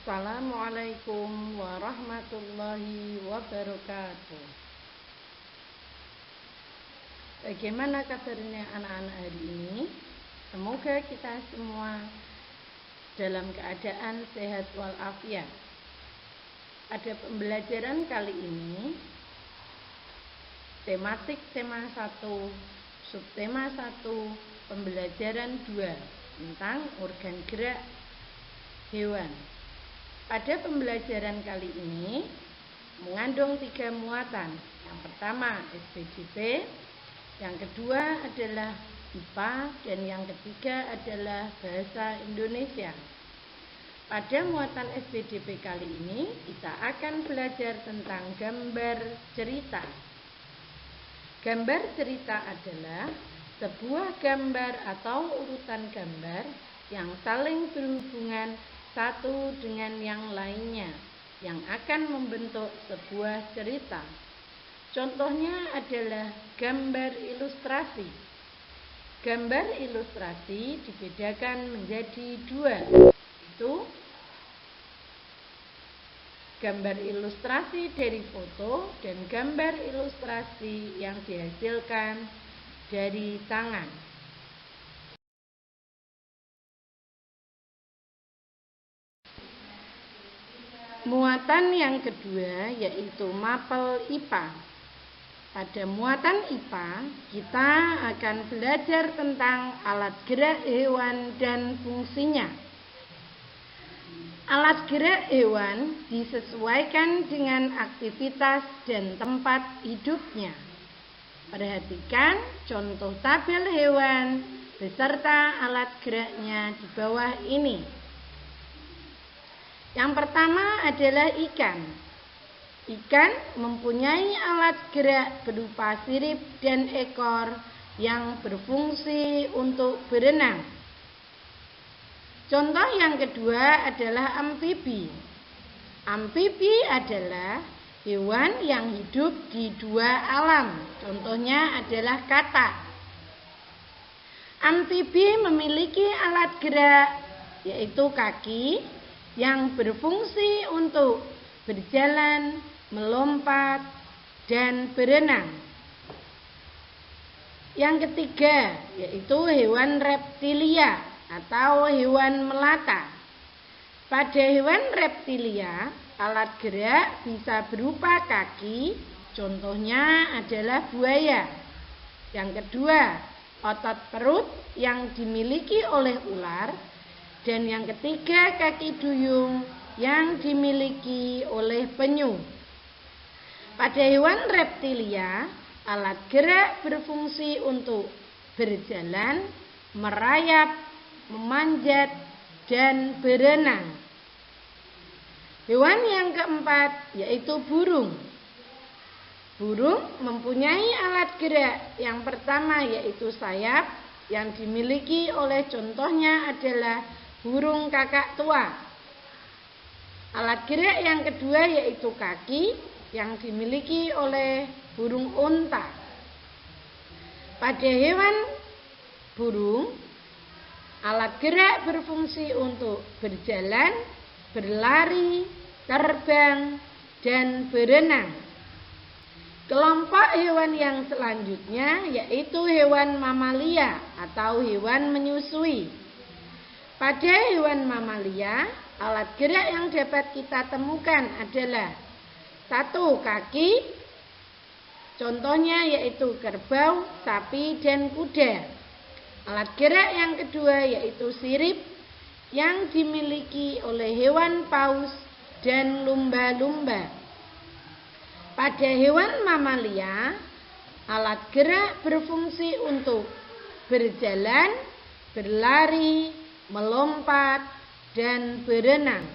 Assalamualaikum warahmatullahi wabarakatuh. Bagaimana kabarnya anak-anak hari ini? Semoga kita semua dalam keadaan sehat walafiat. Pada pembelajaran kali ini, tematik tema 1, subtema 1, pembelajaran 2 tentang organ gerak hewan. Pada pembelajaran kali ini mengandung 3 muatan. Yang pertama SPDP, yang kedua adalah IPA, dan yang ketiga adalah bahasa Indonesia. Pada muatan SPDP kali ini kita akan belajar tentang gambar cerita. Gambar cerita adalah sebuah gambar atau urutan gambar yang saling berhubungan satu dengan yang lainnya, yang akan membentuk sebuah cerita. Contohnya adalah gambar ilustrasi. Gambar ilustrasi dibedakan menjadi 2, yaitu gambar ilustrasi dari foto dan gambar ilustrasi yang dihasilkan dari tangan. Muatan yang kedua yaitu mapel IPA. Pada muatan IPA kita akan belajar tentang alat gerak hewan dan fungsinya. Alat gerak hewan disesuaikan dengan aktivitas dan tempat hidupnya. Perhatikan contoh tabel hewan beserta alat geraknya di bawah ini. Yang pertama adalah ikan. Ikan mempunyai alat gerak berupa sirip dan ekor yang berfungsi untuk berenang. Contoh yang kedua adalah amfibi. Amfibi adalah hewan yang hidup di 2 alam. Contohnya adalah katak. Amfibi memiliki alat gerak yaitu kaki yang berfungsi untuk berjalan, melompat, dan berenang. Yang ketiga yaitu hewan reptilia atau hewan melata. Pada hewan reptilia, alat gerak bisa berupa kaki, contohnya adalah buaya. Yang kedua, otot perut yang dimiliki oleh ular. Dan yang ketiga, kaki duyung yang dimiliki oleh penyu. Pada hewan reptilia, alat gerak berfungsi untuk berjalan, merayap, memanjat, dan berenang. Hewan yang keempat yaitu burung. Burung mempunyai alat gerak. Yang pertama yaitu sayap yang dimiliki oleh contohnya adalah burung kakak tua. Alat gerak yang kedua yaitu kaki yang dimiliki oleh burung unta. Pada hewan burung, alat gerak berfungsi untuk berjalan, berlari, terbang, dan berenang. Kelompok hewan yang selanjutnya yaitu hewan mamalia atau hewan menyusui. Pada hewan mamalia, alat gerak yang dapat kita temukan adalah 1. Kaki, contohnya yaitu kerbau, sapi, dan kuda. Alat gerak yang kedua yaitu sirip yang dimiliki oleh hewan paus dan lumba-lumba. Pada hewan mamalia, alat gerak berfungsi untuk berjalan, berlari, melompat, dan berenang.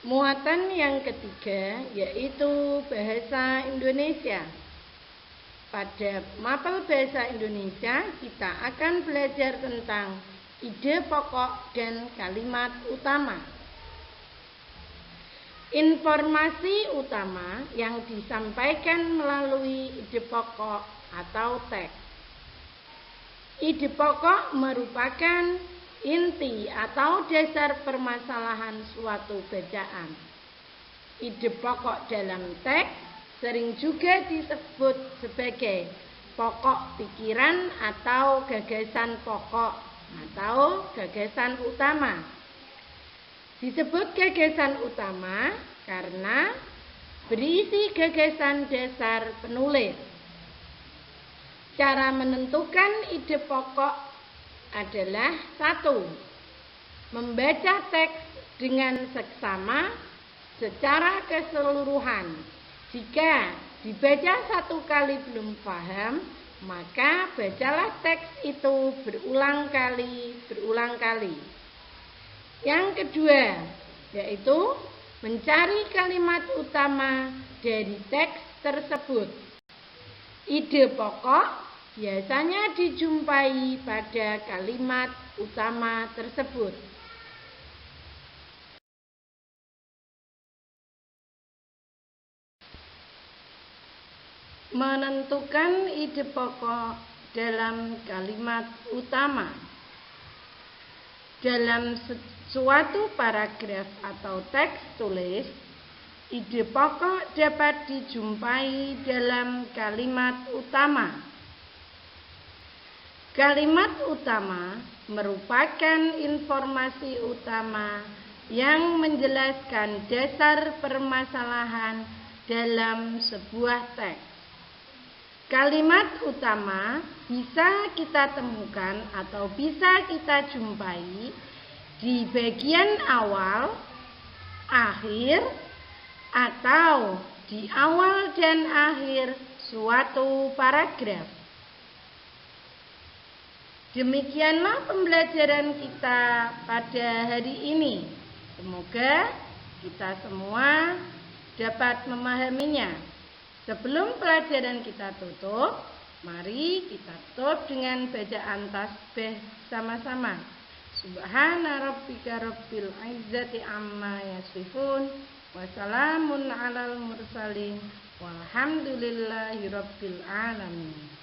Muatan yang ketiga yaitu bahasa Indonesia. Pada mapel bahasa Indonesia kita akan belajar tentang ide pokok dan kalimat utama. Informasi utama yang disampaikan melalui ide pokok atau teks. Ide pokok merupakan inti atau dasar permasalahan suatu bacaan. Ide pokok dalam teks sering juga disebut sebagai pokok pikiran atau gagasan pokok atau gagasan utama. Disebut gagasan utama karena berisi gagasan dasar penulis. Cara menentukan ide pokok adalah 1. Membaca teks dengan seksama secara keseluruhan. Jika dibaca 1 kali belum paham, maka bacalah teks itu berulang kali. Yang kedua, yaitu mencari kalimat utama dari teks tersebut. Ide pokok biasanya dijumpai pada kalimat utama tersebut. Menentukan ide pokok dalam kalimat utama. Dalam suatu paragraf atau teks tulis, ide pokok dapat dijumpai dalam kalimat utama. Kalimat utama merupakan informasi utama yang menjelaskan dasar permasalahan dalam sebuah teks. Kalimat utama bisa kita temukan atau bisa kita jumpai di bagian awal, akhir, atau di awal dan akhir suatu paragraf. Demikianlah pembelajaran kita pada hari ini. Semoga kita semua dapat memahaminya. Sebelum pelajaran kita tutup, mari kita tutup dengan bacaan tasbih sama-sama. Subhana rabbika rabbil izzati amma yasifun, wa salamun alal mursalin, walhamdulillahi rabbil alamin.